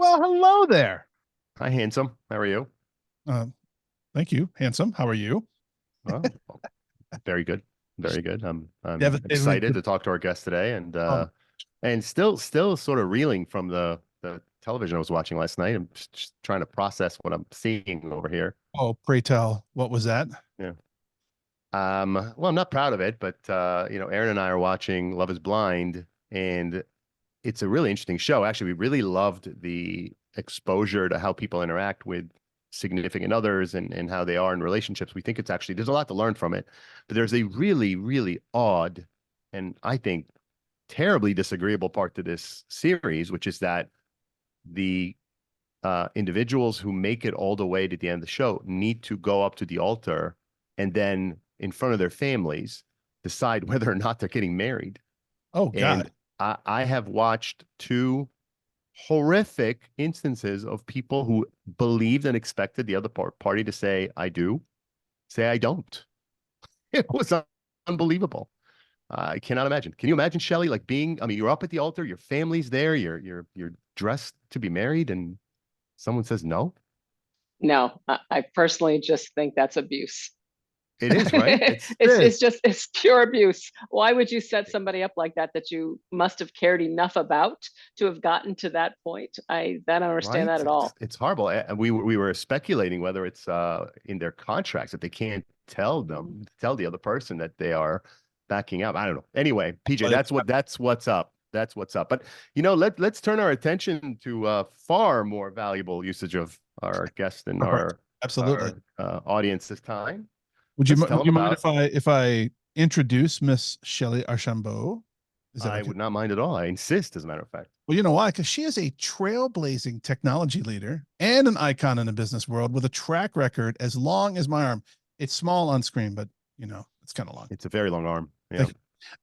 Well, hello there. Hi, handsome. How are you? Uh, Thank you, handsome. How are you? Well, very good. Very good. I'm Devastatingly excited good. to talk to our guest today Oh, and still sort of reeling from the television I was watching last night. I'm just trying to process what I'm seeing over here. oh, pray tell, what was that? Yeah. Well, I'm not proud of it, but Aaron and I are watching Love is Blind, and it's a really interesting show. Actually, we really loved the exposure to how people interact with significant others and how they are in relationships. We think it's actually, there's a lot to learn from it, but there's a really, really odd and I think terribly disagreeable part to this series, which is that the individuals who make it all the way to the end of the show need to go up to the altar and then in front of their families decide whether or not they're getting married. Oh And God. I have watched two horrific instances of people who believed and expected the other party to say, I do, say, I don't. It was unbelievable. I cannot imagine. Can you imagine, Shellye, like being, I mean, you're up at the altar, your family's there, you're dressed to be married, and someone says no? No, I personally just think that's abuse. It is, right? It's It's pure abuse. Why would you set somebody up like that that you must have cared enough about to have gotten to that point? I don't understand right. that at all. It's horrible. And we were speculating whether it's in their contracts that they can't tell the other person that they are backing up. I don't know. Anyway, PJ, But that's what's up. That's what's up. But let's turn our attention to far more valuable usage of our guest and right, our absolutely. our audience this time. Would you Let's tell would them you mind about. if I introduce Miss Shellye Archambeau? Is that I okay? would not mind at all. I insist, as a matter of fact. Well, you know why? Because she is a trailblazing technology leader and an icon in the business world with a track record as long as my arm. It's small on screen, but it's kind of long. It's a very long arm. Yeah. Thank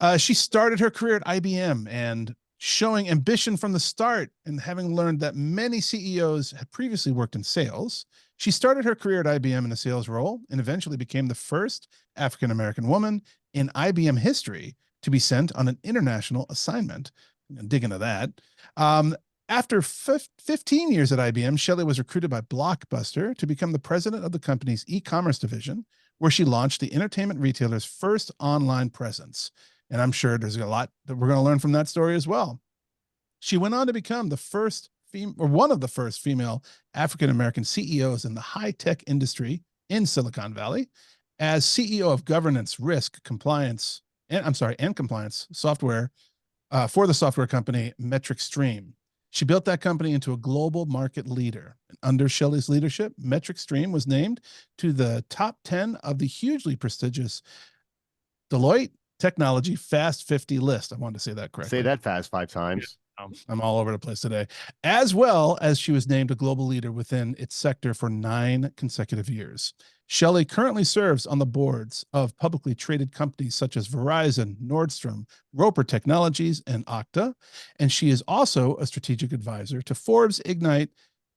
you. She started her career at IBM and showing ambition from the start and having learned that many CEOs had previously worked in sales. She started her career at IBM in a sales role and eventually became the first African American woman in IBM history to be sent on an international assignment. Dig into that. Um, After 15 years at IBM, Shellye was recruited by Blockbuster to become the president of the company's e-commerce division, where she launched the entertainment retailer's first online presence. And I'm sure there's a lot that we're going to learn from that story as well. She went on to become the first or one of the first female African American CEOs in the high tech industry in Silicon Valley, as CEO of governance, risk, compliance, and compliance software for the software company MetricStream. She built that company into a global market leader. Under Shellye's leadership, MetricStream was named to the top 10 of the hugely prestigious Deloitte Technology Fast 50 list. I wanted to say that Say correctly. that fast five Yeah. times. I'm all over the place today. As well as she was named a global leader within its sector for 9 consecutive years. Shellye currently serves on the boards of publicly traded companies such as Verizon, Nordstrom, Roper Technologies, and Okta. And she is also a strategic advisor to Forbes Ignite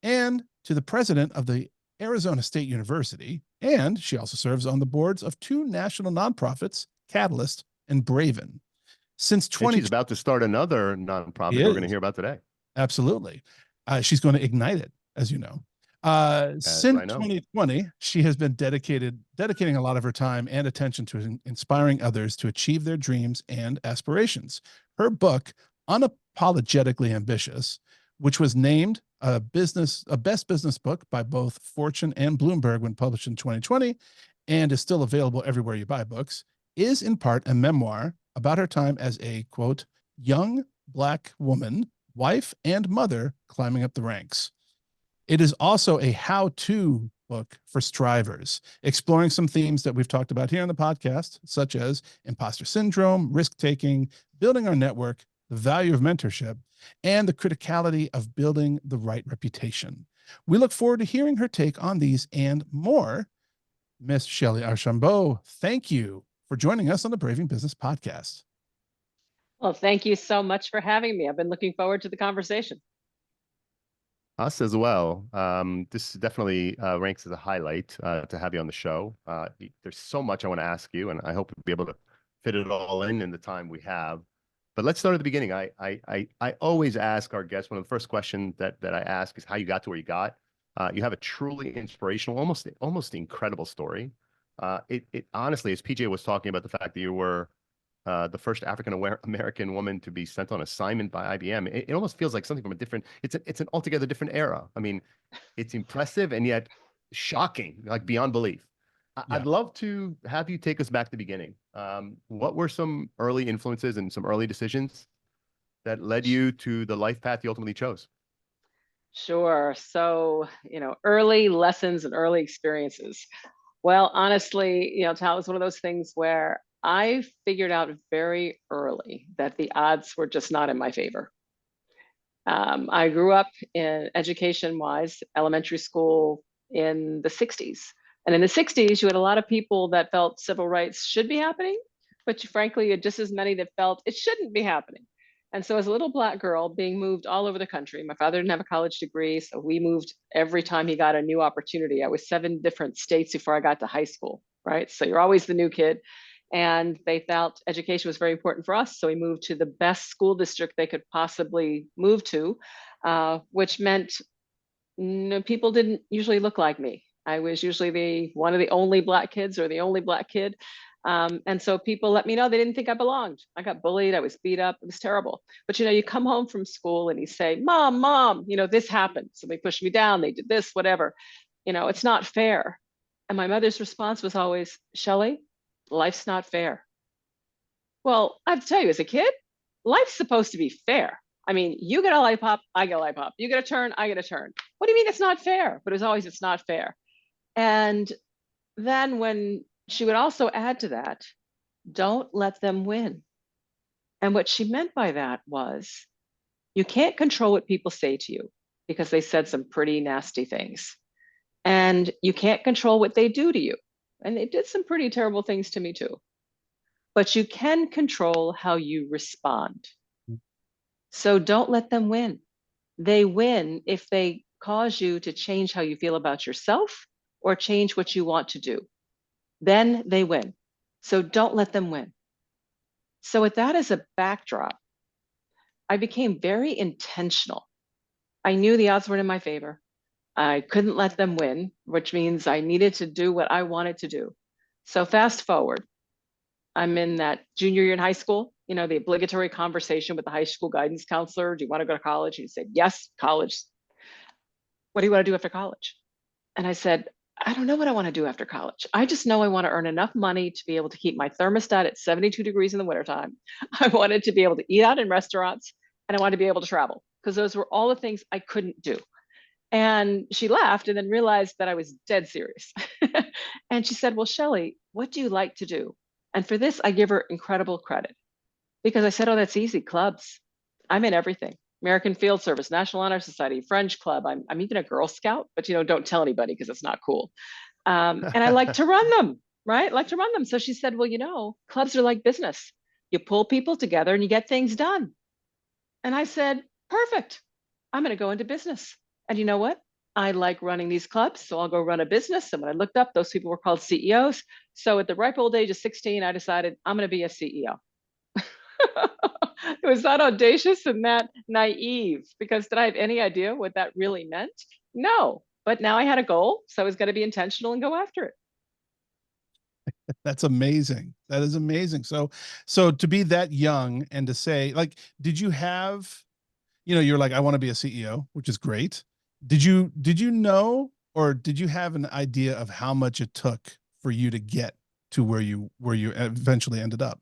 and to the president of the Arizona State University. And she also serves on the boards of two national nonprofits, Catalyst and Braven. Since And 20, she's about to start another she nonprofit we're going to is hear about today, absolutely. She's going to ignite it, as you know. as Since I know. 2020, she has been dedicating a lot of her time and attention to inspiring others to achieve their dreams and aspirations. Her book, Unapologetically Ambitious, which was named a best business book by both Fortune and Bloomberg when published in 2020, and is still available everywhere you buy books, is in part a memoir about her time as a quote young Black woman, wife, and mother climbing up the ranks. It is also a how to book for strivers, exploring some themes that we've talked about here on the podcast, such as imposter syndrome, risk taking, building our network, the value of mentorship, and the criticality of building the right reputation. We look forward to hearing her take on these and more. Miss Shellye Archambeau, thank you for joining us on the Braving Business Podcast. Well, thank you so much for having me. I've been looking forward to the conversation. Us as well. This definitely ranks as a highlight to have you on the show. There's so much I want to ask you, and I hope we'll be able to fit it all in the time we have. But let's start at the beginning. I always ask our guests, one of the first questions that I ask is how you got to where you got. You have a truly inspirational, almost incredible story. It honestly, as PJ was talking about the fact that you were the first African American woman to be sent on assignment by IBM, it almost feels like something from a different. It's an altogether different era. I mean, it's impressive and yet shocking, like beyond belief. I'd love to have you take us back to the beginning. What were some early influences and some early decisions that led you to the life path you ultimately chose? Sure. So, early lessons and early experiences. Well, honestly, Tal, is one of those things where I figured out very early that the odds were just not in my favor. I grew up in education-wise, elementary school in the 60s. And in the 60s, you had a lot of people that felt civil rights should be happening, but frankly, you had just as many that felt it shouldn't be happening. And so as a little Black girl being moved all over the country, my father didn't have a college degree, so we moved every time he got a new opportunity. I was 7 different states before I got to high school, right? So you're always the new kid. And they felt education was very important for us. So we moved to the best school district they could possibly move to, which meant people didn't usually look like me. I was usually one of the only Black kids or the only Black kid. And so people let me know they didn't think I belonged. I got bullied. I was beat up. It was terrible. But, you come home from school and you say, Mom, this happened. Somebody pushed me down. They did this, whatever. It's not fair. And my mother's response was always, Shellye, life's not fair. Well, I have to tell you, as a kid, life's supposed to be fair. I mean, you get a lollipop, I get a lollipop. You get a turn, I get a turn. What do you mean it's not fair? But it was always, it's not fair. And then when she would also add to that, don't let them win. And what she meant by that was, you can't control what people say to you because they said some pretty nasty things. And you can't control what they do to you. And they did some pretty terrible things to me too. But you can control how you respond. So don't let them win. They win if they cause you to change how you feel about yourself or change what you want to do. Then they win. So don't let them win. So with that as a backdrop, I became very intentional. I knew the odds weren't in my favor. I couldn't let them win, which means I needed to do what I wanted to do. So fast forward, I'm in that junior year in high school, the obligatory conversation with the high school guidance counselor. Do you want to go to college? And he said, yes, college. What do you want to do after college? And I said, I don't know what I want to do after college. I just know I want to earn enough money to be able to keep my thermostat at 72 degrees in the wintertime. I wanted to be able to eat out in restaurants, and I wanted to be able to travel, because those were all the things I couldn't do. And she laughed and then realized that I was dead serious. And she said, well, Shellye, what do you like to do? And for this, I give her incredible credit, because I said, oh, that's easy. Clubs. I'm in everything. American Field Service, National Honor Society, French Club. I'm even a Girl Scout, but don't tell anybody because it's not cool. And I like to run them, right? Like to run them. So she said, well, clubs are like business. You pull people together and you get things done. And I said, perfect. I'm going to go into business. And you know what? I like running these clubs, so I'll go run a business. And when I looked up, those people were called CEOs. So at the ripe old age of 16, I decided I'm going to be a CEO. It was that audacious and that naive, because did I have any idea what that really meant? No, but now I had a goal, so I was going to be intentional and go after it. That's amazing. That is amazing. So to be that young and to say, like, did you have, you're like, I want to be a CEO, which is great. Did you know, or did you have an idea of how much it took for you to get to where you eventually ended up?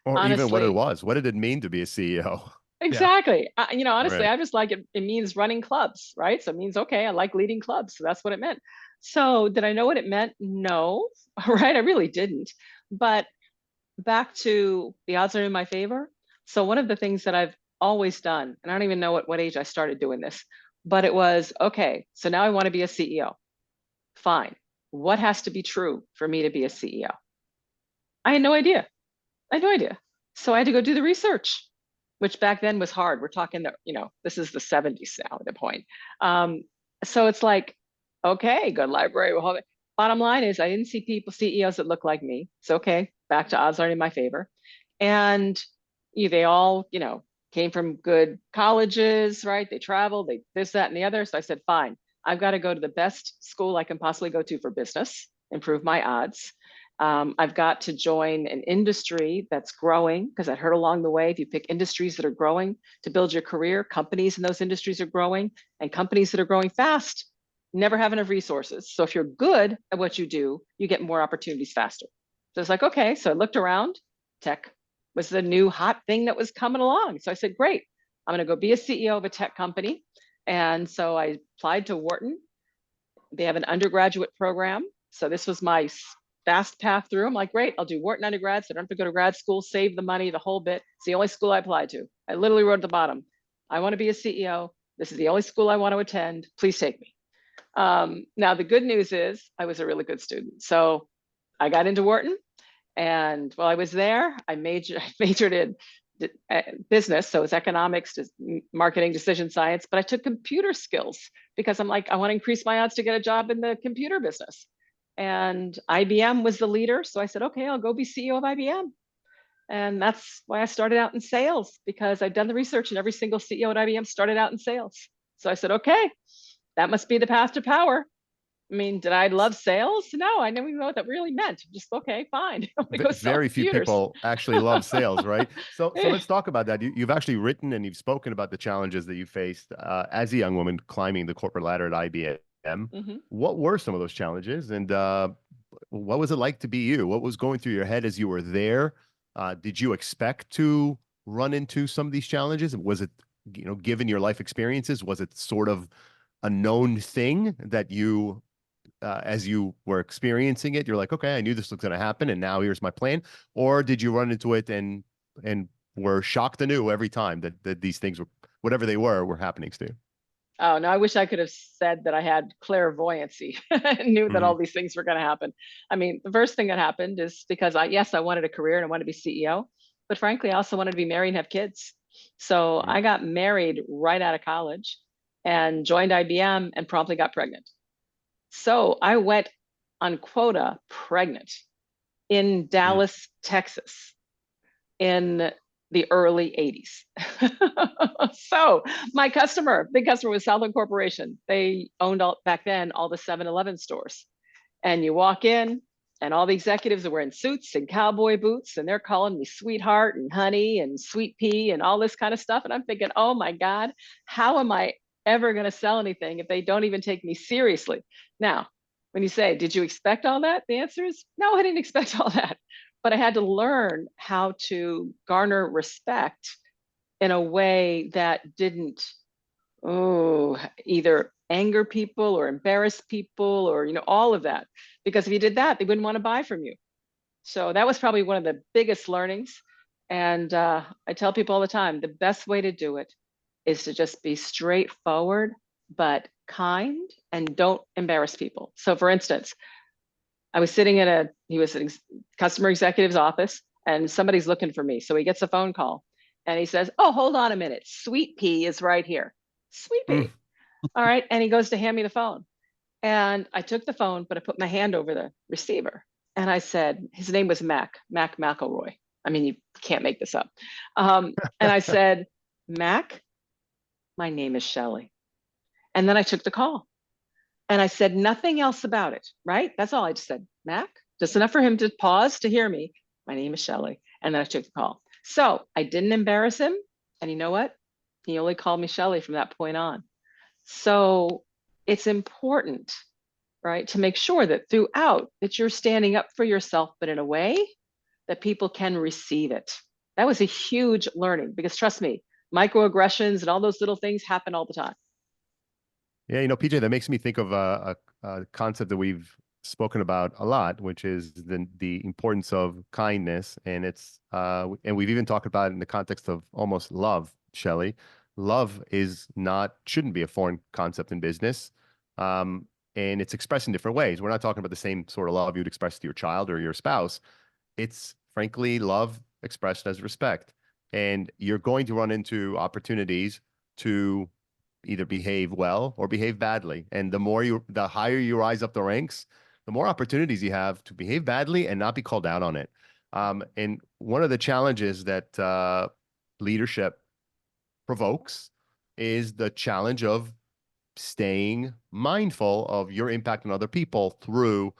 Or Honestly, even what it was. What did it mean to be a CEO? Exactly. Honestly, Right. I just like it. It means running clubs, right? So it means, okay, I like leading clubs. So that's what it meant. So did I know what it meant? No, right? I really didn't. But back to the odds are in my favor. So one of the things that I've always done, and I don't even know at what age I started doing this, but it was, okay, so now I want to be a CEO. Fine. What has to be true for me to be a CEO? I had no idea. I had no idea. So I had to go do the research, which back then was hard. We're talking, this is the 70s now at the point. So it's like, okay, good library. Bottom line is I didn't see CEOs that look like me. It's okay. Back to odds aren't in my favor. And they all, came from good colleges, right? They traveled, they this, that, and the other. So I said, fine, I've got to go to the best school I can possibly go to for business, improve my odds. I've got to join an industry that's growing, because I heard along the way, if you pick industries that are growing to build your career, companies in those industries are growing, and companies that are growing fast never have enough resources. So if you're good at what you do, you get more opportunities faster. So it's like, okay, so I looked around, tech was the new hot thing that was coming along. So I said, great, I'm gonna go be a CEO of a tech company. And so I applied to Wharton. They have an undergraduate program. So this was my fast path through. I'm like, great, I'll do Wharton undergrad, so I don't have to go to grad school, save the money, the whole bit. It's the only school I applied to. I literally wrote at the bottom, I want to be a CEO. This is the only school I want to attend. Please take me. Now, the good news is I was a really good student. So I got into Wharton, and while I was there, I majored in business. So it's economics, marketing, decision science, but I took computer skills because I'm like, I want to increase my odds to get a job in the computer business. And IBM was the leader. So I said, okay, I'll go be CEO of IBM. And that's why I started out in sales, because I'd done the research and every single CEO at IBM started out in sales. So I said, okay, that must be the path to power. I mean, did I love sales? No, I didn't even know what that really meant. Just, okay, fine. Very few people actually love sales, right? So let's talk about that. You've actually written and you've spoken about the challenges that you faced as a young woman climbing the corporate ladder at IBM. Mm-hmm. What were some of those challenges, and what was it like to be you? What was going through your head as you were there? Did you expect to run into some of these challenges? Was it, given your life experiences, was it sort of a known thing that you, as you were experiencing it, you're like, okay, I knew this was going to happen, and now here's my plan? Or did you run into it and were shocked anew every time that these things were, whatever they were happening to you? Oh, no, I wish I could have said that I had clairvoyancy and knew that all these things were going to happen. I mean, the first thing that happened is because I wanted a career and I wanted to be CEO, but frankly, I also wanted to be married and have kids. So I got married right out of college and joined IBM and promptly got pregnant. So I went on quota pregnant in Dallas, Texas in the early 80s. So my big customer was Southern Corporation. They owned back then all the 7-Eleven stores. And you walk in and all the executives are wearing suits and cowboy boots, and they're calling me sweetheart and honey and sweet pea and all this kind of stuff. And I'm thinking, oh my God, how am I ever going to sell anything if they don't even take me seriously? Now, when you say, did you expect all that? The answer is no, I didn't expect all that. But I had to learn how to garner respect in a way that didn't either anger people or embarrass people or all of that. Because if you did that, they wouldn't want to buy from you. So that was probably one of the biggest learnings. And I tell people all the time, the best way to do it is to just be straightforward, but kind, and don't embarrass people. So for instance, I was sitting in he was in customer executive's office, and somebody's looking for me. So he gets a phone call and he says, oh, hold on a minute. Sweet pea is right here. Sweet pea. All right. And he goes to hand me the phone. And I took the phone, but I put my hand over the receiver. And I said, his name was Mac McElroy. I mean, you can't make this up. And I said, Mac, my name is Shellye. And then I took the call. And I said nothing else about it, right? That's all I just said. Mac, just enough for him to pause to hear me. My name is Shellye. And then I took the call. So I didn't embarrass him. And you know what? He only called me Shellye from that point on. So it's important, right, to make sure that throughout that you're standing up for yourself, but in a way that people can receive it. That was a huge learning, because trust me, microaggressions and all those little things happen all the time. Yeah, PJ, that makes me think of a concept that we've spoken about a lot, which is the importance of kindness, and and we've even talked about it in the context of almost love, Shellye. Love shouldn't be a foreign concept in business, and it's expressed in different ways. We're not talking about the same sort of love you'd express to your child or your spouse. It's frankly love expressed as respect, and you're going to run into opportunities to either behave well or behave badly. And the higher you rise up the ranks, the more opportunities you have to behave badly and not be called out on it. And one of the challenges that leadership provokes is the challenge of staying mindful of your impact on other people through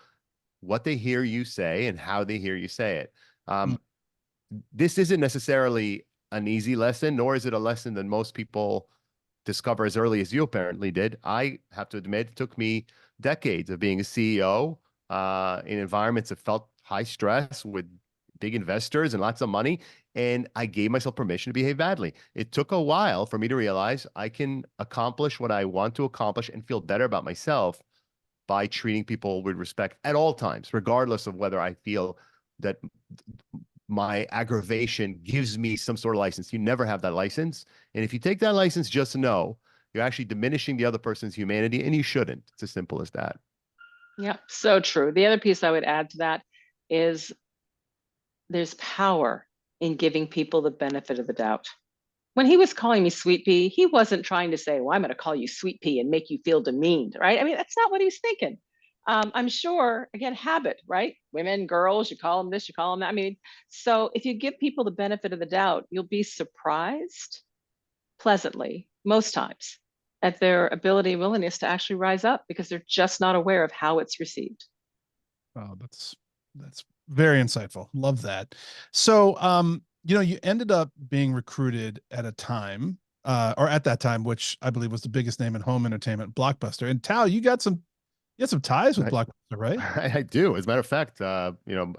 what they hear you say and how they hear you say it. This isn't necessarily an easy lesson, nor is it a lesson that most people discover as early as you apparently did. I have to admit, it took me decades of being a CEO in environments that felt high stress with big investors and lots of money. And I gave myself permission to behave badly. It took a while for me to realize I can accomplish what I want to accomplish and feel better about myself by treating people with respect at all times, regardless of whether I feel that my aggravation gives me some sort of license. You never have that license. And if you take that license, just know you're actually diminishing the other person's humanity, and you shouldn't. It's as simple as that. Yeah, so true. The other piece I would add to that is there's power in giving people the benefit of the doubt. When he was calling me sweet pea, he wasn't trying to say, well, I'm going to call you sweet pea and make you feel demeaned, right? I mean, that's not what he's thinking. I'm sure, again, habit, right? Women, girls, you call them this, you call them that. I mean, so if you give people the benefit of the doubt, you'll be surprised pleasantly, most times, at their ability and willingness to actually rise up because they're just not aware of how it's received. Oh, that's very insightful. Love that. So, you know, you ended up being recruited at a time, or at that time, which I believe was the biggest name in home entertainment, Blockbuster. And Tal, you got some ties with Blockbuster, right? I do. As a matter of fact, you know,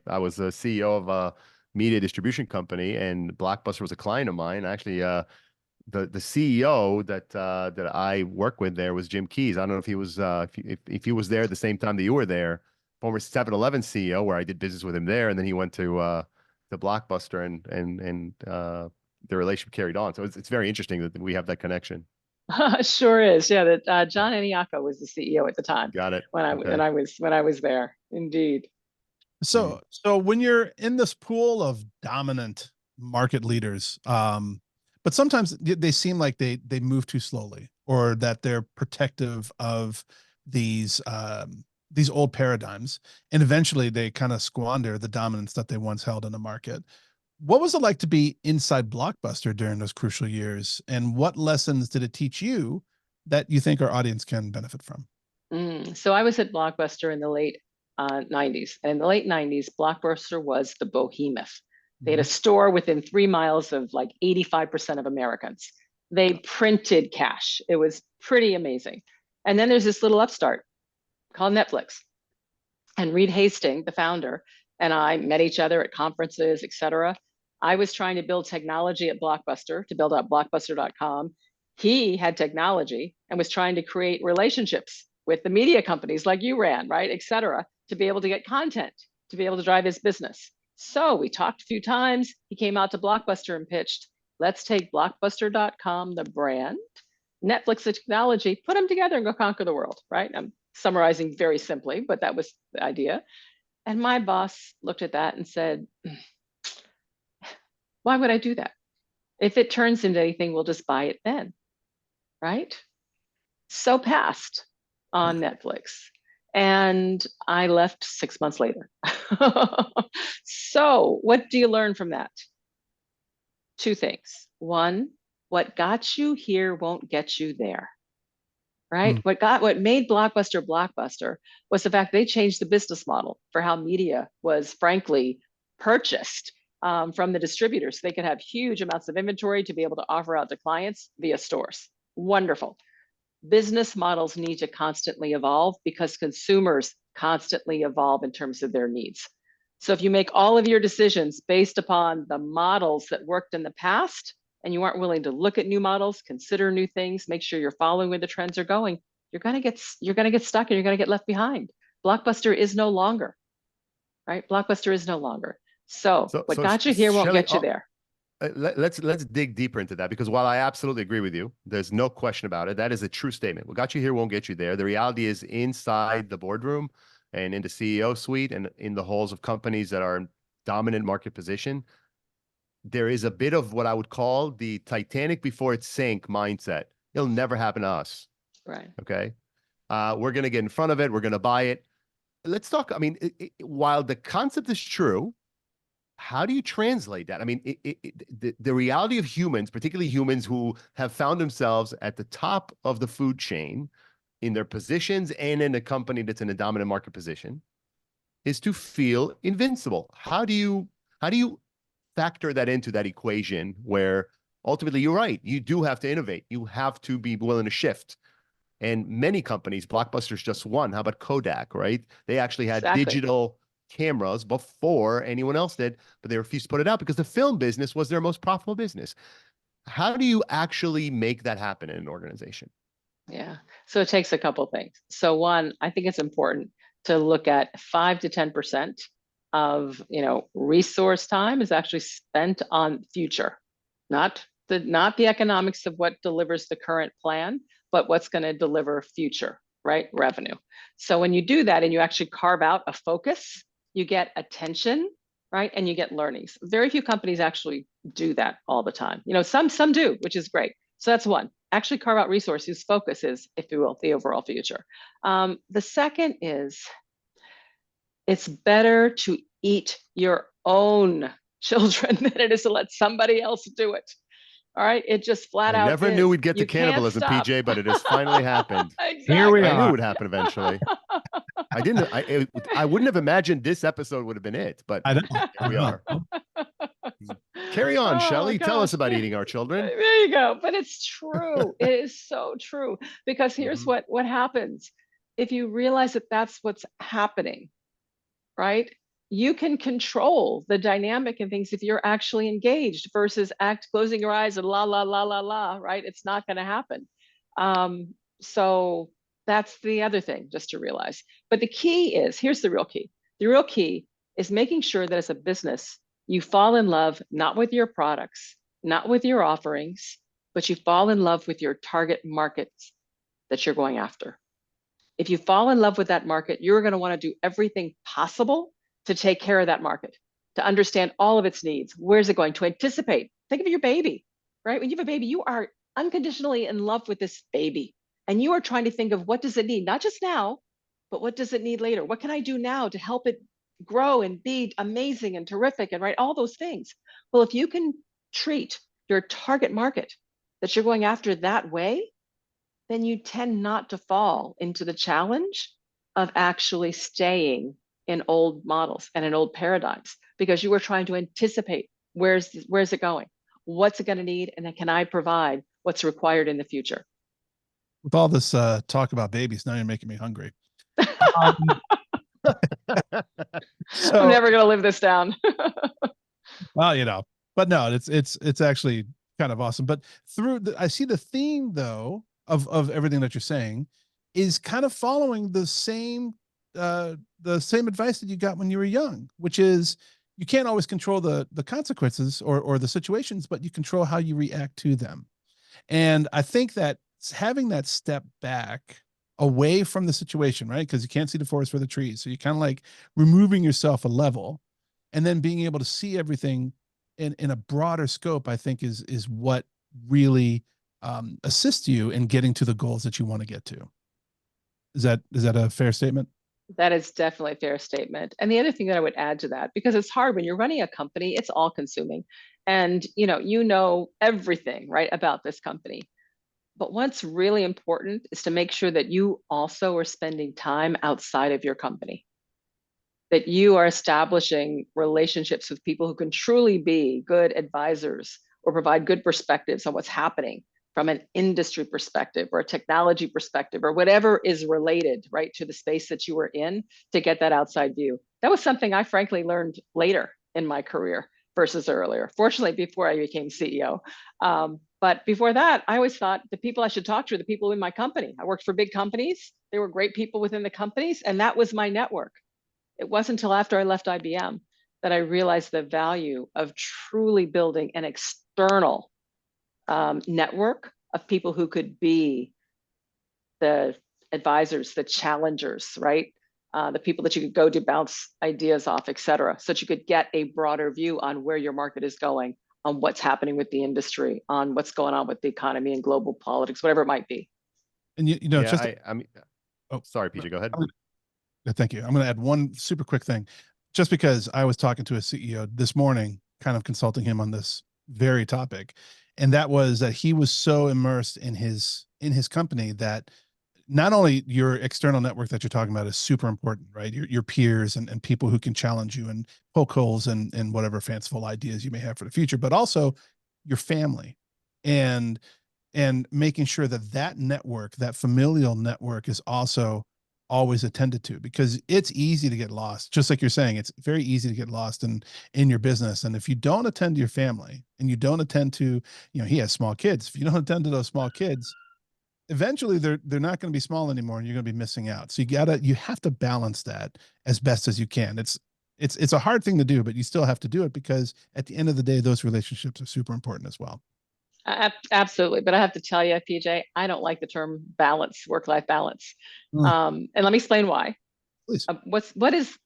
I was a CEO of a media distribution company, and Blockbuster was a client of mine. Actually, the CEO that I work with there was Jim Keyes. I don't know if he was if he was there at the same time that you were there. Former 7-Eleven CEO, where I did business with him there, and then he went to Blockbuster, and the relationship carried on. So it's very interesting that we have that connection. Sure is. Yeah, that John Aniaka was the CEO at the time Got it. when Okay. I was there. Indeed. So, so when you're in this pool of dominant market leaders, but sometimes they seem like they move too slowly, or that they're protective of these old paradigms, and eventually they kind of squander the dominance that they once held in the market. What was it like to be inside Blockbuster during those crucial years, and what lessons did it teach you that you think our audience can benefit from? So I was at Blockbuster in the late 90s. And in the late 90s, Blockbuster was the behemoth. They had a Mhm. store within 3 miles of like 85% of Americans. They printed cash. It was pretty amazing. And then there's this little upstart called Netflix. And Reed Hastings, the founder, and I met each other at conferences, et cetera. I was trying to build technology at Blockbuster to build out blockbuster.com. He had technology and was trying to create relationships with the media companies like you ran, right, et cetera, to be able to get content, to be able to drive his business. So we talked a few times. He came out to Blockbuster and pitched, let's take blockbuster.com, the brand, Netflix, the technology, put them together and go conquer the world, right? I'm summarizing very simply, but that was the idea. And my boss looked at that and said, why would I do that? If it turns into anything, we'll just buy it then, right? So passed on Netflix. And I left 6 months later. So, what do you learn from that? Two things. One, what got you here won't get you there. Right? Mm. What made Blockbuster Blockbuster was the fact they changed the business model for how media was frankly purchased from the distributors. They could have huge amounts of inventory to be able to offer out to clients via stores. Wonderful. Business models need to constantly evolve because consumers constantly evolve in terms of their needs. So if you make all of your decisions based upon the models that worked in the past, and you aren't willing to look at new models, consider new things, make sure you're following where the trends are going, you're going to get stuck and you're going to get left behind. Blockbuster is no longer, right? Blockbuster is no longer. So what got you here won't Shellye, get you there. let's dig deeper into that, because while I absolutely agree with you, there's no question about it. That is a true statement. What got you here won't get you there. The reality is inside the boardroom and in the CEO suite and in the halls of companies that are in dominant market position, there is a bit of what I would call the Titanic before it sank mindset. It'll never happen to us. Right. Okay. We're going to get in front of it. We're going to buy it. Let's talk. I mean, while the concept is true, how do you translate that? I mean, the reality of humans, particularly humans who have found themselves at the top of the food chain in their positions and in a company that's in a dominant market position, is to feel invincible. How do you factor that into that equation where ultimately you're right, you do have to innovate, you have to be willing to shift? And many companies, Blockbuster's just one. How about Kodak, right? They actually had Exactly. digital cameras before anyone else did, but they refused to put it out because the film business was their most profitable business. How do you actually make that happen in an organization? Yeah. So it takes a couple things. So one, I think it's important to look at 5 to 10% of, resource time is actually spent on future, not the economics of what delivers the current plan, but what's going to deliver future, right? Revenue. So when you do that and you actually carve out a focus, you get attention, right? And you get learnings. Very few companies actually do that all the time. Some do, which is great. So that's one. Actually carve out resources, focus is, if you will, the overall future. The second is it's better to eat your own children than it is to let somebody else do it. All right. It just flat I out never is. knew we'd get to You can't cannibalism, stop. PJ, but it has finally happened. Exactly. Here we I knew it are. would happen eventually. I wouldn't have imagined this episode would have been it, but I know. here we are. Carry on, Oh Shellye. Tell us gosh. about eating our children. There you go. But it's true. It is so true. Because here's Mhm. what happens. If you realize that that's what's happening, right? You can control the dynamic and things if you're actually engaged versus closing your eyes and la la la la la, right? It's not going to happen. So that's the other thing just to realize. But the key is, here's the real key. The real key is making sure that as a business, you fall in love not with your products, not with your offerings, but you fall in love with your target markets that you're going after. If you fall in love with that market, you're going to want to do everything possible to take care of that market, to understand all of its needs. Where's it going? To anticipate. Think of your baby, right? When you have a baby, you are unconditionally in love with this baby. And you are trying to think of what does it need, not just now, but what does it need later? What can I do now to help it grow and be amazing and terrific and right? All those things. Well, if you can treat your target market that you're going after that way, then you tend not to fall into the challenge of actually staying in old models and in old paradigms because you were trying to anticipate where's it going, what's it going to need, and then can I provide what's required in the future. With all this talk about babies, now you're making me hungry. Um, I'm never going to live this down. well, but no, it's actually kind of awesome. But I see the theme though of everything that you're saying is kind of following the same advice that you got when you were young, which is you can't always control the consequences or the situations, but you control how you react to them. And I think that having that step back away from the situation, right? Because you can't see the forest for the trees. So you're kind of like removing yourself a level and then being able to see everything in a broader scope, I think is what really assists you in getting to the goals that you want to get to. Is that a fair statement? That is definitely a fair statement. And the other thing that I would add to that, because it's hard when you're running a company, it's all consuming. And you know everything, right, about this company. But what's really important is to make sure that you also are spending time outside of your company, that you are establishing relationships with people who can truly be good advisors or provide good perspectives on what's happening from an industry perspective or a technology perspective or whatever is related, right, to the space that you were in to get that outside view. That was something I frankly learned later in my career versus earlier. Fortunately, before I became CEO. But before that, I always thought the people I should talk to are the people in my company. I worked for big companies. They were great people within the companies, and that was my network. It wasn't until after I left IBM that I realized the value of truly building an external network of people who could be the advisors, the challengers, right? The people that you could go to bounce ideas off, et cetera, so that you could get a broader view on where your market is going, on what's happening with the industry, on what's going on with the economy and global politics, whatever it might be. And I mean, oh, sorry, PJ, go ahead. Thank you. I'm going to add one super quick thing. just because I was talking to a CEO this morning, kind of consulting him on this very topic. And that was that he was so immersed in his company that not only your external network that you're talking about is super important, right? Your peers and people who can challenge you and poke holes and whatever fanciful ideas you may have for the future, but also your family and making sure that that network, that familial network, is also always attended to, because it's easy to get lost. Just like you're saying, it's very easy to get lost in your business. And if you don't attend to your family and you don't attend to, he has small kids. If you don't attend to those small kids, eventually they're not going to be small anymore and you're going to be missing out. So you have to balance that as best as you can. It's a hard thing to do, but you still have to do it, because at the end of the day, those relationships are super important as well. Absolutely. But I have to tell you, PJ, I don't like the term balance, work-life balance. Mm. And let me explain why. Please.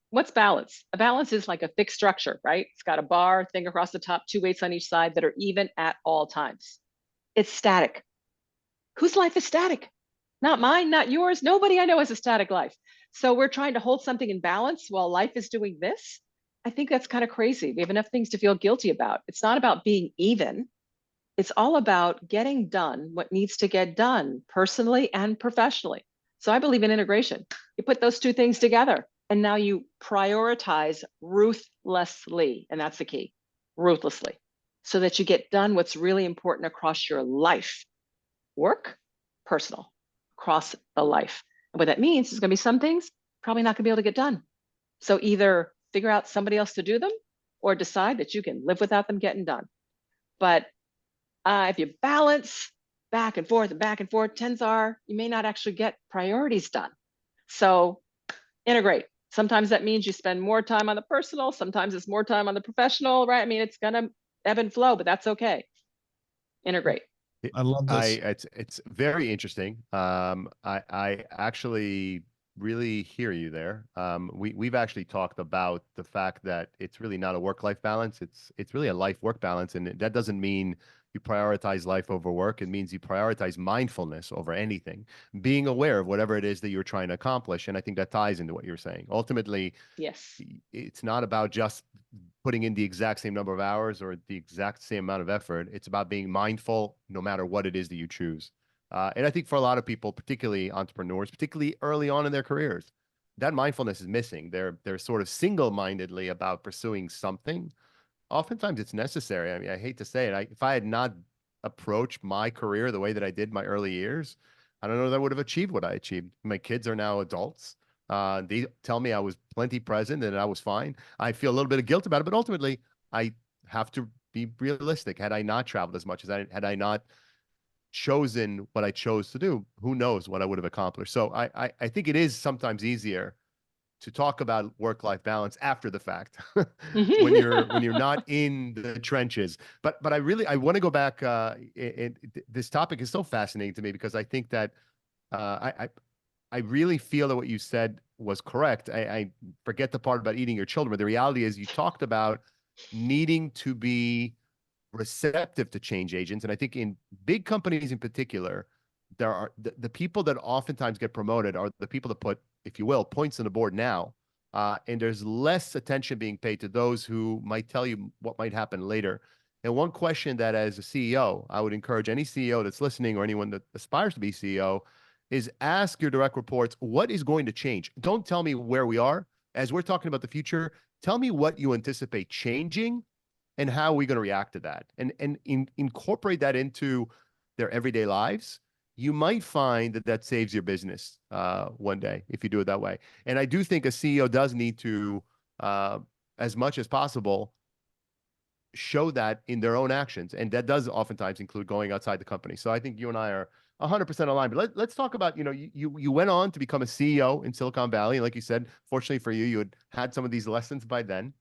What's balance? A balance is like a fixed structure, right? It's got a bar, thing across the top, two weights on each side that are even at all times. It's static. Whose life is static? Not mine, not yours. Nobody I know has a static life. So we're trying to hold something in balance while life is doing this. I think that's kind of crazy. We have enough things to feel guilty about. It's not about being even. It's all about getting done what needs to get done personally and professionally. So I believe in integration. You put those two things together and now you prioritize ruthlessly. And that's the key, ruthlessly, so that you get done what's really important across your life, work, personal, across the life. And what that means is going to be some things probably not going to be able to get done. So either figure out somebody else to do them or decide that you can live without them getting done. But if you balance back and forth, chances are you may not actually get priorities done. So integrate. Sometimes that means you spend more time on the personal. Sometimes it's more time on the professional, right? I mean, it's going to ebb and flow, but that's okay. Integrate. I love this. It's very interesting. I actually really hear you there. We've actually talked about the fact that it's really not a work-life balance. It's really a life-work balance, and that doesn't mean you prioritize life over work. It means you prioritize mindfulness over anything, being aware of whatever it is that you're trying to accomplish. And I think that ties into what you're saying. Ultimately, yes, it's not about just putting in the exact same number of hours or the exact same amount of effort. It's about being mindful no matter what it is that you choose. And I think for a lot of people, particularly entrepreneurs, particularly early on in their careers, that mindfulness is missing. They're sort of single-mindedly about pursuing something. Oftentimes it's necessary. I mean, I hate to say it. If I had not approached my career the way that I did my early years, I don't know that I would have achieved what I achieved. My kids are now adults. They tell me I was plenty present and I was fine. I feel a little bit of guilt about it, but ultimately I have to be realistic. Had I not traveled as much as had I not chosen what I chose to do, who knows what I would have accomplished. So I think it is sometimes easier to talk about work-life balance after the fact when you're not in the trenches. But I want to go back. This topic is so fascinating to me because I think that I really feel that what you said was correct. I forget the part about eating your children, but the reality is you talked about needing to be receptive to change agents. And I think in big companies in particular, there are the people that oftentimes get promoted are the people that put, if you will, points on the board now. And there's less attention being paid to those who might tell you what might happen later. And one question that as a CEO, I would encourage any CEO that's listening or anyone that aspires to be CEO is ask your direct reports, what is going to change? Don't tell me where we are. As we're talking about the future, tell me what you anticipate changing and how are we going to react to that? And incorporate that into their everyday lives. You might find that that saves your business one day if you do it that way. And I do think a CEO does need to, as much as possible, show that in their own actions. And that does oftentimes include going outside the company. So I think you and I are 100% aligned. But let's talk about, you went on to become a CEO in Silicon Valley. And like you said, fortunately for you, you had some of these lessons by then.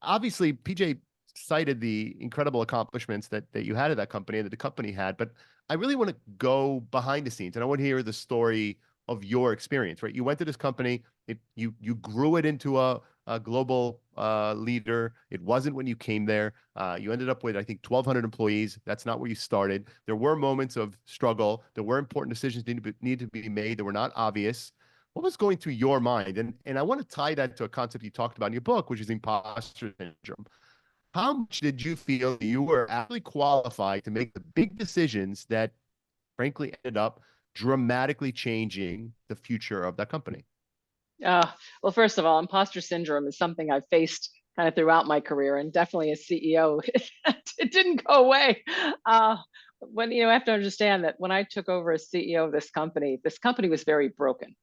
Obviously, PJ cited the incredible accomplishments that you had at that company and that the company had, but I really want to go behind the scenes and I want to hear the story of your experience, right? You went to this company, you grew it into a global leader. It wasn't when you came there. You ended up with, I think, 1,200 employees. That's not where you started. There were moments of struggle. There were important decisions need to be made that were not obvious. what was going through your mind? And I want to tie that to a concept you talked about in your book, which is imposter syndrome. How much did you feel you were actually qualified to make the big decisions that frankly ended up dramatically changing the future of that company? Well, first of all, imposter syndrome is something I've faced kind of throughout my career, and definitely as CEO, it didn't go away. When you have to understand that when I took over as CEO of this company was very broken.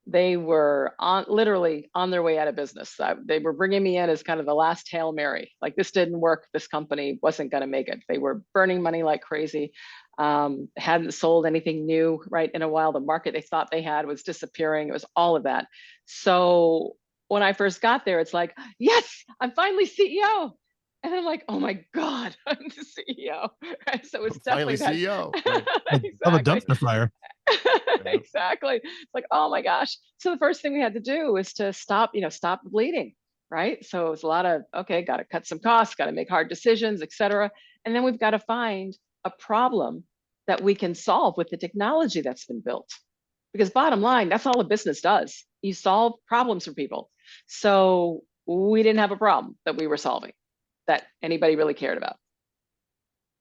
They were literally on their way out of business. They were bringing me in as kind of the last Hail Mary. Like, this didn't work. This company wasn't going to make it. They were burning money like crazy. Hadn't sold anything new, right, in a while. The market they thought they had was disappearing. It was all of that. So when I first got there, it's like, yes, I'm finally CEO. And I'm like, oh my God, I'm the CEO. Right? So it's Finally definitely CEO. that. Right. Of a Exactly. dumpster fire. Exactly. It's like, oh my gosh. So the first thing we had to do was to stop the bleeding, right? So it was a lot of, okay, got to cut some costs, got to make hard decisions, et cetera. And then we've got to find a problem that we can solve with the technology that's been built. Because bottom line, that's all a business does. You solve problems for people. So we didn't have a problem that we were solving that anybody really cared about.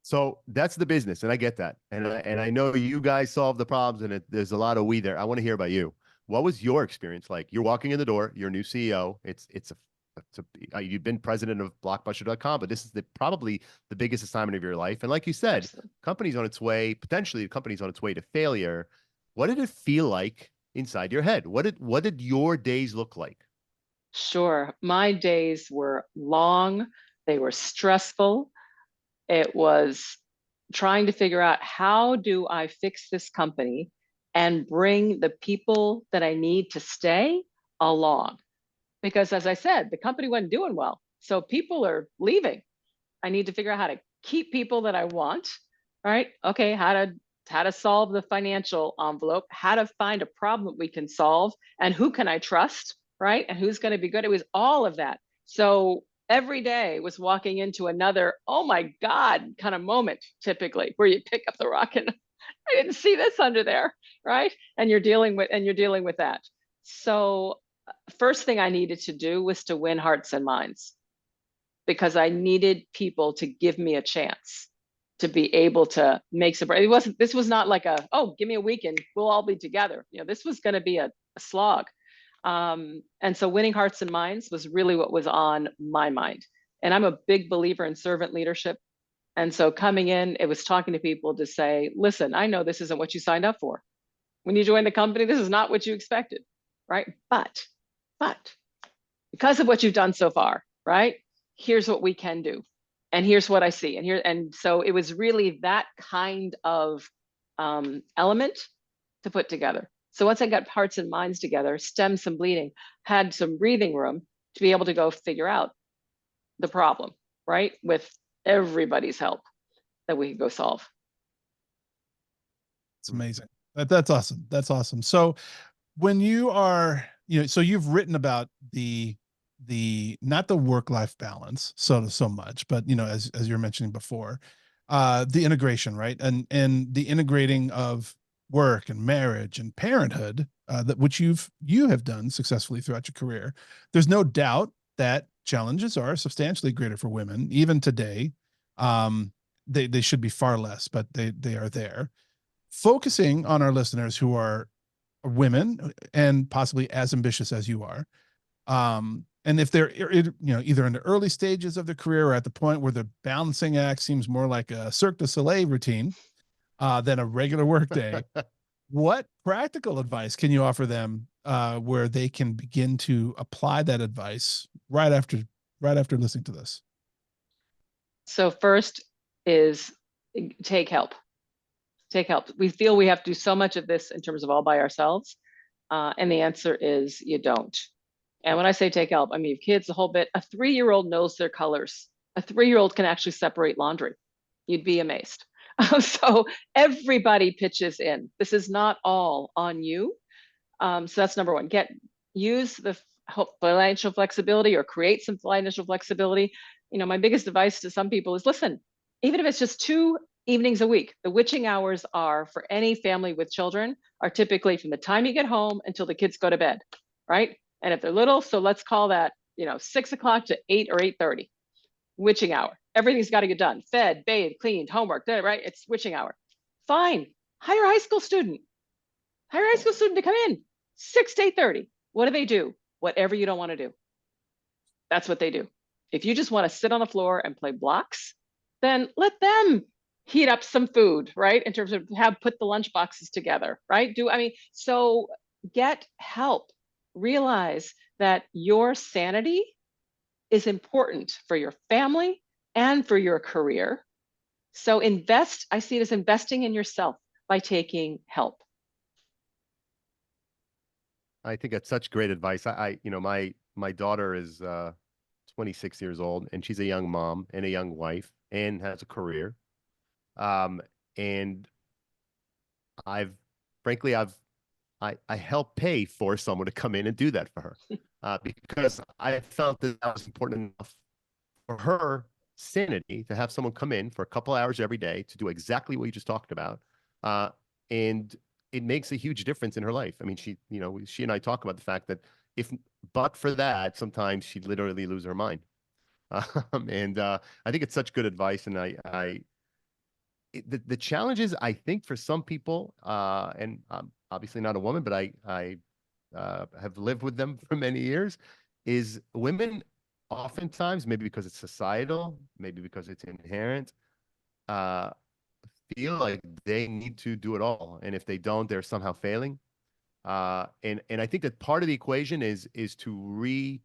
So that's the business, and I get that, and I know you guys solve the problems, and there's a lot of we there. I want to hear about you. What was your experience like? You're walking in the door, you're a new CEO. You've been president of Blockbuster.com, but this is probably the biggest assignment of your life. And like you said, Absolutely. potentially the company's on its way to failure. What did it feel like inside your head? What did your days look like? Sure. My days were long, they were stressful. It was trying to figure out, how do I fix this company and bring the people that I need to stay along? Because as I said, the company wasn't doing well. So people are leaving. I need to figure out how to keep people that I want, right? Okay, how to solve the financial envelope, how to find a problem we can solve, and who can I trust, right? And who's going to be good? It was all of that. So every day was walking into another, oh my God, kind of moment, typically, where you pick up the rock and I didn't see this under there, right? And you're dealing with that. So first thing I needed to do was to win hearts and minds, because I needed people to give me a chance to be able to make some. This was not like oh, give me a week and we'll all be together. This was going to be a slog. And so winning hearts and minds was really what was on my mind. And I'm a big believer in servant leadership. And so coming in, it was talking to people to say, listen, I know this isn't what you signed up for. When you joined the company, this is not what you expected, right? But because of what you've done so far, right? Here's what we can do. And here's what I see. And so it was really that kind of element to put together. So once I got hearts and minds together, stemmed some bleeding, had some breathing room to be able to go figure out the problem, right? With everybody's help that we could go solve. It's amazing. That's awesome. That's awesome. So when you are, so you've written about the not the work-life balance so much, but as you're mentioning before, the integration, right? And the integrating of work and marriage and parenthood, that which you have done successfully throughout your career. There's no doubt that challenges are substantially greater for women even today. They should be far less, but they are there. Focusing on our listeners who are women and possibly as ambitious as you are, and if they're either in the early stages of their career or at the point where the balancing act seems more like a Cirque du Soleil routine than a regular work day, what practical advice can you offer them where they can begin to apply that advice right after listening to this? So first is take help. Take help. We feel we have to do so much of this in terms of all by ourselves. And the answer is you don't. And when I say take help, I mean kids, the whole bit. A 3-year-old knows their colors. A 3-year-old can actually separate laundry. You'd be amazed. So everybody pitches in. This is not all on you. So that's number one. Use the financial flexibility or create some financial flexibility. My biggest advice to some people is, listen, even if it's just 2 evenings a week. The witching hours are for any family with children are typically from the time you get home until the kids go to bed, right? And if they're little, so let's call that, 6 o'clock to 8 or 8:30, witching hour. Everything's got to get done, fed, bathed, cleaned, homework, right? It's witching hour. Fine, hire a high school student. Hire a high school student to come in 6 to 8:30. What do? Whatever you don't want to do. That's what they do. If you just want to sit on the floor and play blocks, then let them heat up some food, right? In terms of put the lunch boxes together, right? So get help. Realize that your sanity is important for your family and for your career. So I see it as investing in yourself by taking help. I think that's such great advice. My daughter is 26 years old, and she's a young mom and a young wife and has a career. And frankly, I helped pay for someone to come in and do that for her, because I felt that was important enough for her sanity to have someone come in for a couple hours every day to do exactly what you just talked about. And it makes a huge difference in her life. I mean, she and I talk about the fact that but for that, sometimes she'd literally lose her mind. And I think it's such good advice. And the challenge is, I think for some people, and I'm obviously not a woman, but I have lived with them for many years, is women oftentimes, maybe because it's societal, maybe because it's inherent, feel like they need to do it all. And if they don't, they're somehow failing. And I think that part of the equation is to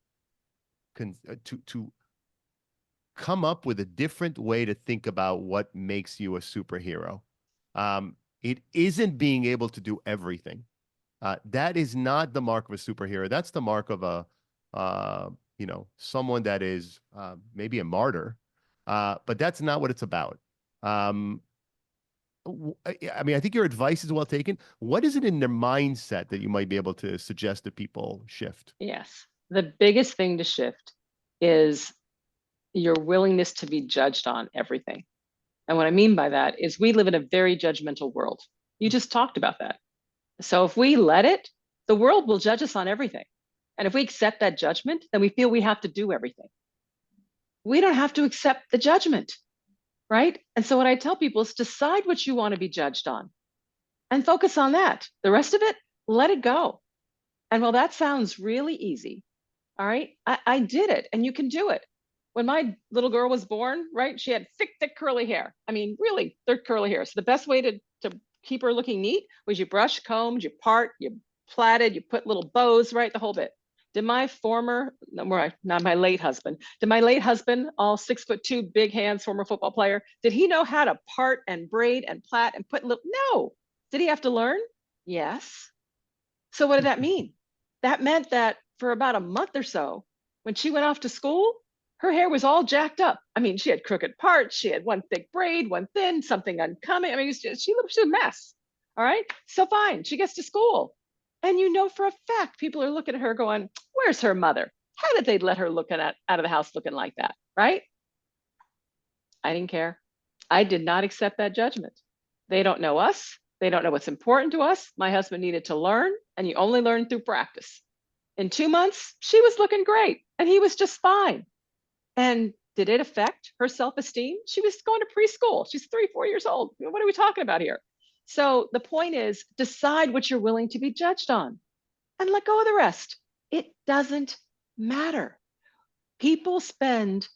come up with a different way to think about what makes you a superhero. It isn't being able to do everything. That is not the mark of a superhero. That's the mark of someone that is maybe a martyr. But that's not what it's about. I mean, I think your advice is well taken. What is it in their mindset that you might be able to suggest that people shift? Yes. The biggest thing to shift is your willingness to be judged on everything. And what I mean by that is we live in a very judgmental world. You just talked about that. So if we let it, the world will judge us on everything. And if we accept that judgment, then we feel we have to do everything. We don't have to accept the judgment, right? And so what I tell people is decide what you want to be judged on and focus on that. The rest of it, let it go. And while that sounds really easy, all right, I did it, and you can do it. When my little girl was born, right, she had thick curly hair. I mean, really thick curly hair. So the best way to keep her looking neat was you brush, combed, you part, you plaited, you put little bows, right, the whole bit. Did my not my late husband, all 6'2", big hands, former football player, did he know how to part and braid and plait and put little? No. Did he have to learn? Yes. So what did that mean? That meant that for about a month or so, when she went off to school, her hair was all jacked up. I mean, she had crooked parts. She had one thick braid, one thin, something uncoming. I mean, she was a mess. All right. So fine. She gets to school. And for a fact, people are looking at her going, where's her mother? How did they let her out of the house looking like that? Right? I didn't care. I did not accept that judgment. They don't know us. They don't know what's important to us. My husband needed to learn, and you only learn through practice. In 2 months, she was looking great, and he was just fine. And did it affect her self-esteem? She was going to preschool. She's 3-4 years old. What are we talking about here? So the point is, decide what you're willing to be judged on and let go of the rest. It doesn't matter. People spend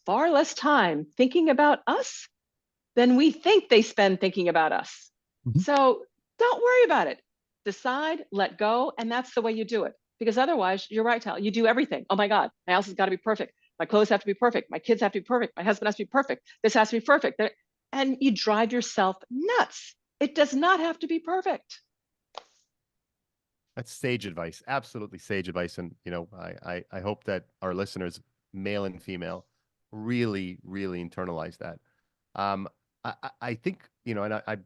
far less time thinking about us than we think they spend thinking about us. Mm-hmm. So don't worry about it. Decide, let go, and that's the way you do it. Because otherwise, you're right, Tal, you do everything. Oh my God, my house has got to be perfect. My clothes have to be perfect. My kids have to be perfect. My husband has to be perfect. This has to be perfect. And you drive yourself nuts. It does not have to be perfect. That's sage advice. Absolutely sage advice. And, I hope that our listeners, male and female, really, really internalize that. I think, and I'm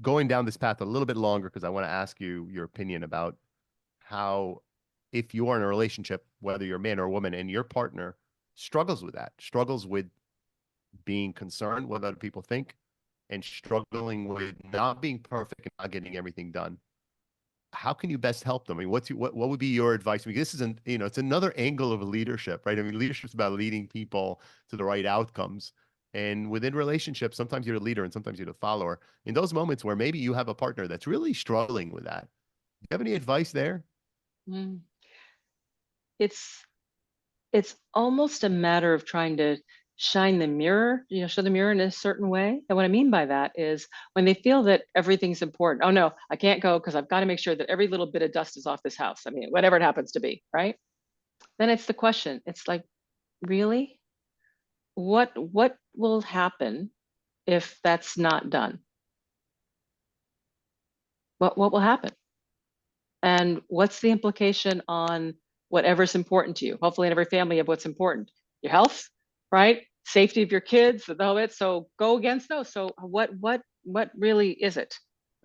going down this path a little bit longer because I want to ask you your opinion about how, if you are in a relationship, whether you're a man or a woman, and your partner struggles with being concerned what other people think, and struggling with not being perfect and not getting everything done, how can you best help them? I mean, what would be your advice? Because this isn't, it's another angle of leadership, right? I mean, leadership is about leading people to the right outcomes. And within relationships, sometimes you're a leader and sometimes you're the follower. In those moments where maybe you have a partner that's really struggling with that, do you have any advice there? Mm. It's almost a matter of trying to shine the mirror, show the mirror in a certain way. And what I mean by that is when they feel that everything's important. Oh no, I can't go because I've got to make sure that every little bit of dust is off this house. I mean, whatever it happens to be, right? Then it's the question. It's like, really? What will happen if that's not done? What will happen? And what's the implication on whatever's important to you? Hopefully in every family of what's important. Your health, right? Safety of your kids, the whole bit. So go against those. So what really is it?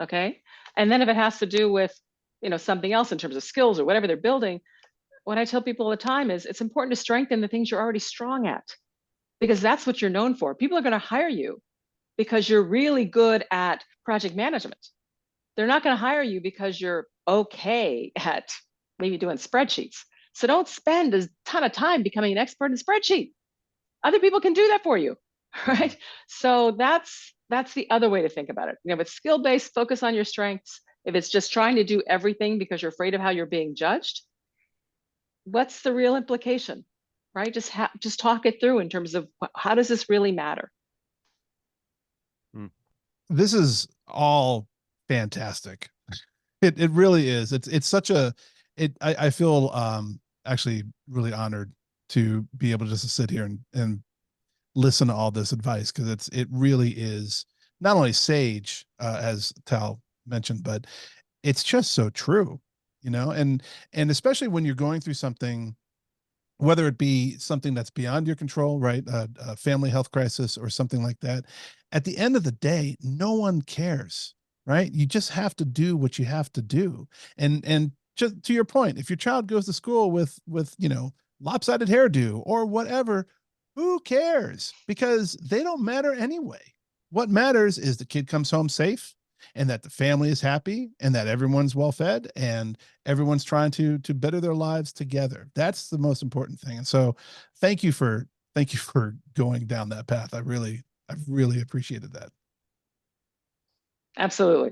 Okay. And then if it has to do with, something else in terms of skills or whatever they're building, what I tell people all the time is it's important to strengthen the things you're already strong at, because that's what you're known for. People are going to hire you because you're really good at project management. They're not going to hire you because you're okay at maybe doing spreadsheets. So don't spend a ton of time becoming an expert in spreadsheet. Other people can do that for you, right? So that's the other way to think about it. If it's skill-based, focus on your strengths. If it's just trying to do everything because you're afraid of how you're being judged, what's the real implication, right? Just talk it through in terms of how does this really matter? This is all fantastic. It really is. It's such a I feel actually really honored to be able to just sit here and listen to all this advice, because it really is not only sage, as Tal mentioned, but it's just so true, and especially when you're going through something, whether it be something that's beyond your control, right? A family health crisis or something like that. At the end of the day, no one cares, right? You just have to do what you have to do. And just to your point, if your child goes to school with lopsided hairdo or whatever, who cares? Because they don't matter anyway. What matters is the kid comes home safe, and that the family is happy, and that everyone's well fed, and everyone's trying to better their lives together. That's the most important thing. And so thank you for going down that path. I've really appreciated that. Absolutely.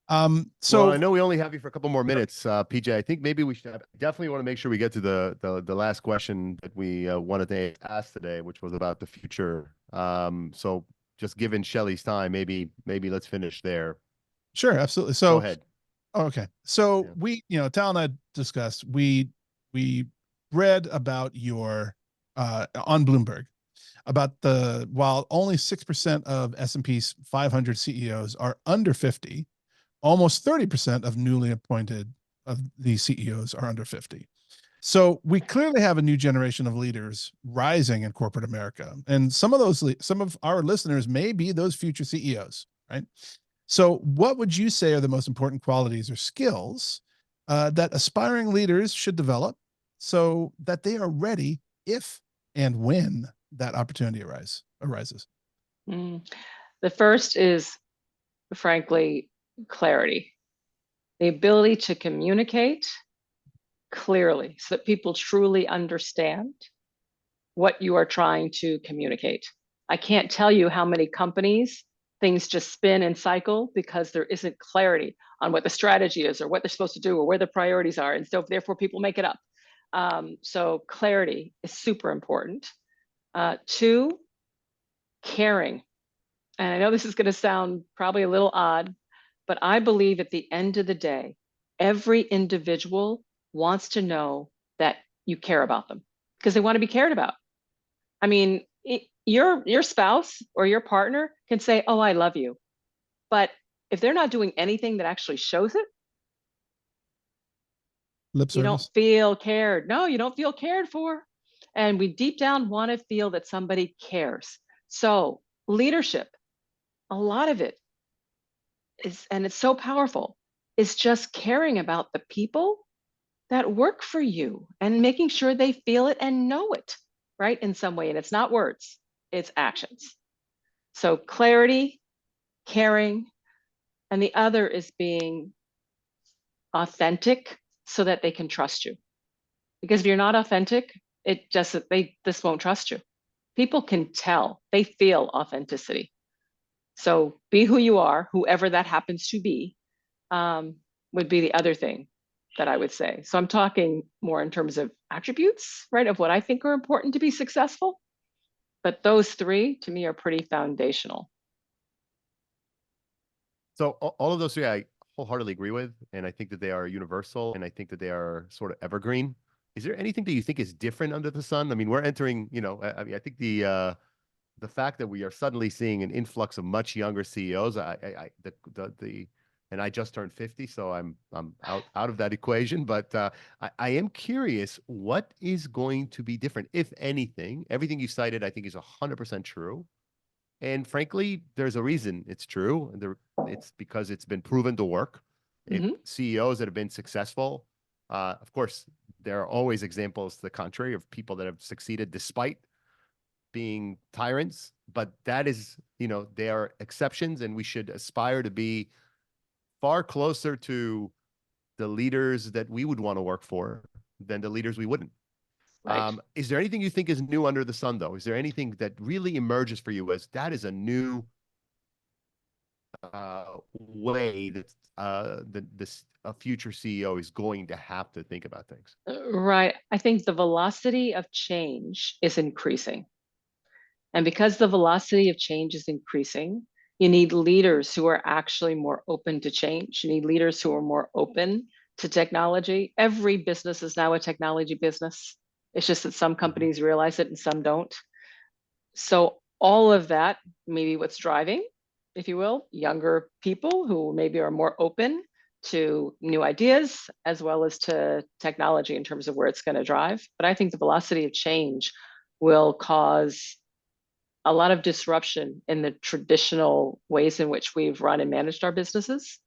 So well, I know we only have you for a couple more minutes, PJ. I think maybe we should definitely want to make sure we get to the last question that we wanted to ask today, which was about the future. So just given Shellye's time, maybe let's finish there. Sure, absolutely. So go ahead. Okay. So Yeah. we, Tal and I discussed, we read about your on Bloomberg about while only 6% of S&P's 500 CEOs are under 50, almost 30% of newly appointed of these CEOs are under 50. So we clearly have a new generation of leaders rising in corporate America. And some of our listeners may be those future CEOs, right? So what would you say are the most important qualities or skills that aspiring leaders should develop so that they are ready if and when that opportunity arises? The first is, frankly, clarity. The ability to communicate clearly so that people truly understand what you are trying to communicate. I can't tell you how many companies things just spin and cycle because there isn't clarity on what the strategy is or what they're supposed to do or where the priorities are. And so therefore people make it up. So clarity is super important. Two, caring. And I know this is going to sound probably a little odd, but I believe at the end of the day, every individual wants to know that you care about them because they want to be cared about. I mean, your spouse or your partner can say, "Oh, I love you," but if they're not doing anything that actually shows it, Lip you don't service. feel cared. No, you don't feel cared for. And we deep down want to feel that somebody cares. So leadership, a lot of it is, and it's so powerful, is just caring about the people that work for you and making sure they feel it and know it, right? In some way. And it's not words, it's actions. So clarity, caring, and the other is being authentic so that they can trust you. Because if you're not authentic, this won't trust you. People can tell, they feel authenticity. So be who you are, whoever that happens to be, would be the other thing that I would say. So I'm talking more in terms of attributes, right, of what I think are important to be successful. But those three to me are pretty foundational. So all of those three I wholeheartedly agree with, and I think that they are universal, and I think that they are sort of evergreen. Is there anything that you think is different under the sun? I mean, we're entering, I mean, I think the fact that we are suddenly seeing an influx of much younger CEOs, and I just turned 50, so I'm out of that equation. But I am curious, what is going to be different, if anything? Everything you cited, I think, is 100% true. And frankly, there's a reason it's true. It's because it's been proven to work. CEOs that have been successful, of course, there are always examples to the contrary of people that have succeeded despite being tyrants, but that is, they are exceptions, and we should aspire to be far closer to the leaders that we would want to work for than the leaders we wouldn't. Right. Is there anything you think is new under the sun, though? Is there anything that really emerges for you as that is a new way that a future CEO is going to have to think about things? Right. I think the velocity of change is increasing. And because the velocity of change is increasing, you need leaders who are actually more open to change. You need leaders who are more open to technology. Every business is now a technology business. It's just that some companies realize it and some don't. So all of that, maybe what's driving, if you will, younger people who maybe are more open to new ideas as well as to technology in terms of where it's going to drive. But I think the velocity of change will cause a lot of disruption in the traditional ways in which we've run and managed our businesses.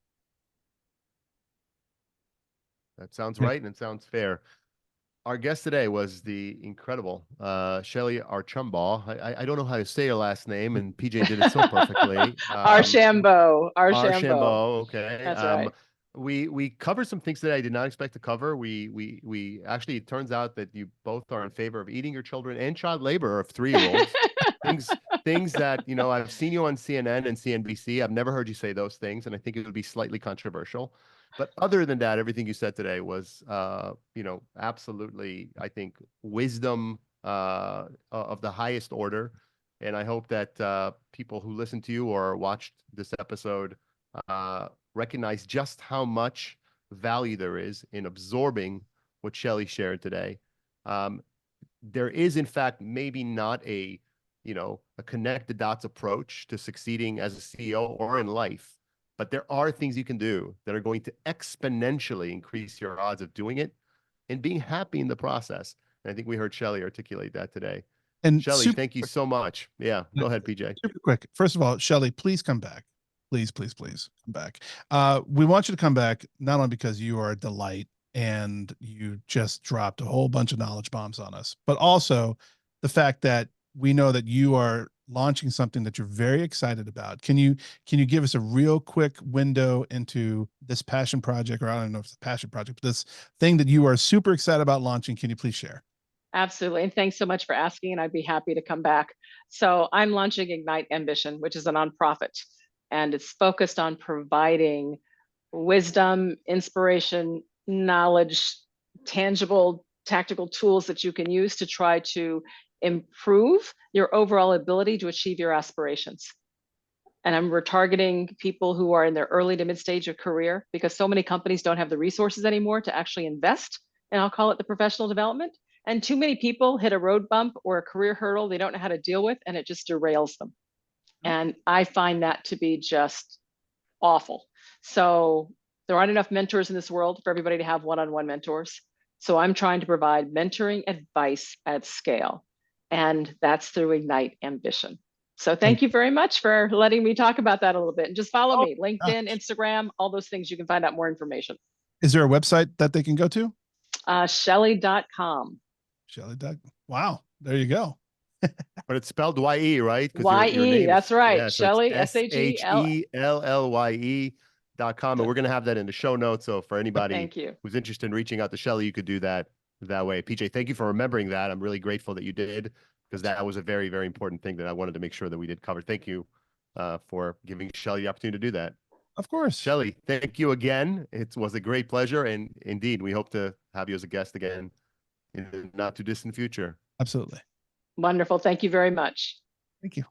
That sounds right, and it sounds fair. Our guest today was the incredible Shellye Archambeau. I don't know how to say your last name, and PJ did it so perfectly. Archambeau. Archambeau. Okay. That's right. We covered some things that I did not expect to cover. We actually, it turns out that you both are in favor of eating your children and child labor of 3-year-olds. things that, I've seen you on CNN and CNBC. I've never heard you say those things, and I think it would be slightly controversial. But other than that, everything you said today was, absolutely, I think, wisdom of the highest order. And I hope that people who listen to you or watched this episode recognize just how much value there is in absorbing what Shellye shared today. There is, in fact, maybe not a connect the dots approach to succeeding as a CEO or in life, but there are things you can do that are going to exponentially increase your odds of doing it and being happy in the process. And I think we heard Shellye articulate that today. And Shellye, thank you so much. Yeah, go ahead, PJ. Super quick. First of all, Shellye, please come back. Please, please, please come back. We want you to come back, not only because you are a delight and you just dropped a whole bunch of knowledge bombs on us, but also the fact that we know that you are launching something that you're very excited about. Can you give us a real quick window into this passion project, or I don't know if it's a passion project, but this thing that you are super excited about launching? Can you please share? Absolutely. And thanks so much for asking. And I'd be happy to come back. So I'm launching Ignite Ambition, which is a nonprofit, and it's focused on providing wisdom, inspiration, knowledge, tangible, tactical tools that you can use to try to improve your overall ability to achieve your aspirations. And we're targeting people who are in their early to mid stage of career, because so many companies don't have the resources anymore to actually invest, and I'll call it the professional development. And too many people hit a road bump or a career hurdle they don't know how to deal with, and it just derails them. And I find that to be just awful. So there aren't enough mentors in this world for everybody to have one-on-one mentors. So I'm trying to provide mentoring advice at scale, and that's through Ignite Ambition. So thank you very much for letting me talk about that a little bit. And just follow me, LinkedIn, Instagram, all those things. You can find out more information. Is there a website that they can go to? Shellye.com. Shellye. Wow. There you go. But it's spelled Y-E, right? Because your Y-E, name is, that's right. yeah, so it's Shellye, S-H-E-L. SHELLYE.com. And we're going to have that in the show notes. So for anybody Thank you. who's interested in reaching out to Shellye, you could do that way. PJ, thank you for remembering that. I'm really grateful that you did, because that was a very, very important thing that I wanted to make sure that we did cover. Thank you for giving Shellye the opportunity to do that. Of course. Shellye, thank you again. It was a great pleasure. And indeed, we hope to have you as a guest again in the not too distant future. Absolutely. Wonderful. Thank you very much. Thank you.